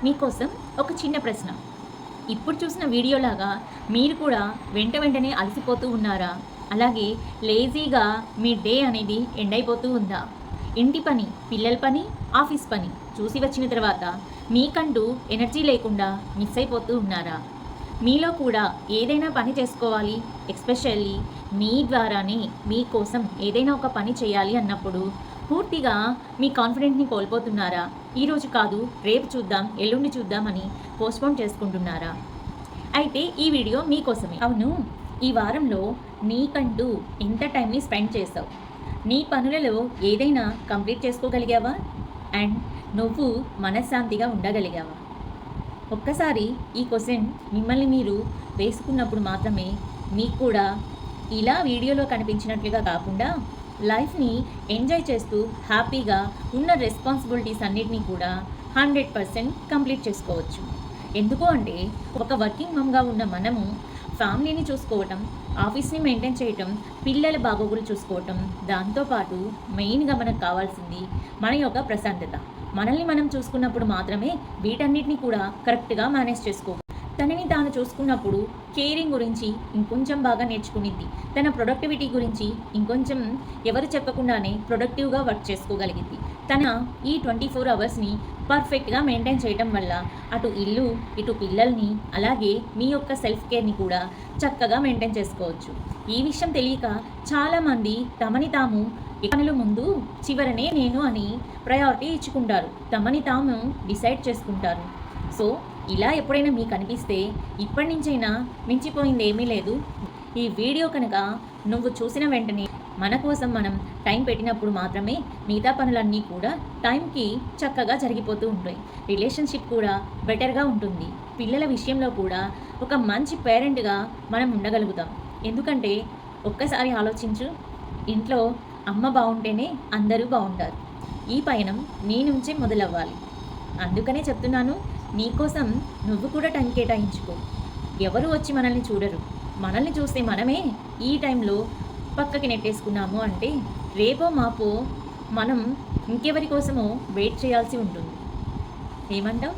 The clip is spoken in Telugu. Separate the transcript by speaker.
Speaker 1: మీకోసం ఒక చిన్న ప్రశ్న. ఇప్పుడు చూసిన వీడియోలాగా మీరు కూడా వెంటనే అలసిపోతూ ఉన్నారా? అలాగే లేజీగా మీ డే అనేది ఎండ్ అయిపోతూ ఉందా? ఇంటి పని, పిల్లల పని, ఆఫీస్ పని చూసి వచ్చిన తర్వాత మీకంటూ ఎనర్జీ లేకుండా మిస్ అయిపోతూ ఉన్నారా? మీలో కూడా ఏదైనా పని చేసుకోవాలి, ఎస్పెషల్లీ మీ ద్వారానే మీకోసం ఏదైనా ఒక పని చేయాలి అన్నప్పుడు పూర్తిగా మీ కాన్ఫిడెంట్ని కోల్పోతున్నారా? ఈరోజు కాదు, రేపు చూద్దాం, ఎల్లుండి చూద్దామని పోస్ట్పోన్ చేసుకుంటున్నారా? అయితే ఈ వీడియో మీకోసమే. అవును, ఈ వారంలో నీకంటూ ఎంత టైంని స్పెండ్ చేసావు? నీ పనులలో ఏదైనా కంప్లీట్ చేసుకోగలిగావా? అండ్ నువ్వు మనశ్శాంతిగా ఉండగలిగావా? ఒక్కసారి ఈ క్వశ్చన్ మిమ్మల్ని మీరు వేసుకున్నప్పుడు మాత్రమే మీకు కూడా ఇలా వీడియోలో కనిపించినట్లుగా కాకుండా లైఫ్ని ఎంజాయ్ చేస్తూ హ్యాపీగా ఉన్న రెస్పాన్సిబిలిటీస్ అన్నిటినీ కూడా 100% కంప్లీట్ చేసుకోవచ్చు. ఎందుకు అంటే ఒక వర్కింగ్ మమ్గా ఉన్న మనము ఫ్యామిలీని చూసుకోవటం, ఆఫీస్ని మెయింటైన్ చేయటం, పిల్లల బాగోగులు చూసుకోవటం, దాంతోపాటు మెయిన్గా మనకు కావాల్సింది మన యొక్క ప్రశాంతత. మనల్ని మనం చూసుకున్నప్పుడు మాత్రమే వీటన్నిటిని కూడా కరెక్ట్గా మేనేజ్ చేసుకోవాలి. తనని తాను చూసుకున్నప్పుడు కేరింగ్ గురించి ఇంకొంచెం బాగా నేర్చుకునిద్ది. తన ప్రొడక్టివిటీ గురించి ఇంకొంచెం ఎవరు చెప్పకుండానే ప్రొడక్టివ్గా వర్క్ చేసుకోగలిగింది. తన ఈ 24 అవర్స్ని పర్ఫెక్ట్గా మెయింటైన్ చేయడం వల్ల అటు ఇల్లు, ఇటు పిల్లల్ని, అలాగే మీ యొక్క సెల్ఫ్ కేర్ని కూడా చక్కగా మెయింటైన్ చేసుకోవచ్చు. ఈ విషయం తెలియక చాలామంది తమని తాము పనుల ముందు చివరనే నేను అని ప్రయారిటీ ఇచ్చుకుంటారు. తమని తాము డిసైడ్ చేసుకుంటారు. సో ఇలా ఎప్పుడైనా మీకు అనిపిస్తే ఇప్పటి నుంచైనా మించిపోయింది ఏమీ లేదు. ఈ వీడియో కనుక నువ్వు చూసిన వెంటనే మన కోసం మనం టైం పెట్టినప్పుడు మాత్రమే మిగతా పనులన్నీ కూడా టైంకి చక్కగా జరిగిపోతూ ఉంటాయి. రిలేషన్షిప్ కూడా బెటర్గా ఉంటుంది. పిల్లల విషయంలో కూడా ఒక మంచి పేరెంట్గా మనం ఉండగలుగుతాం. ఎందుకంటే ఒక్కసారి ఆలోచించు, ఇంట్లో అమ్మ బాగుంటేనే అందరూ బాగుంటారు. ఈ పయనం నీ నుంచే మొదలవ్వాలి. అందుకనే చెప్తున్నాను, నీకోసం నువ్వు కూడా టైం కేటాయించుకో. ఎవరు వచ్చి మనల్ని చూడరు. మనల్ని చూస్తే మనమే ఈ టైంలో పక్కకి నెట్టేసుకున్నాము అంటే రేపో మాపో మనం ఇంకెవరి కోసమో వెయిట్ చేయాల్సి ఉంటుంది. ఏమంటావు?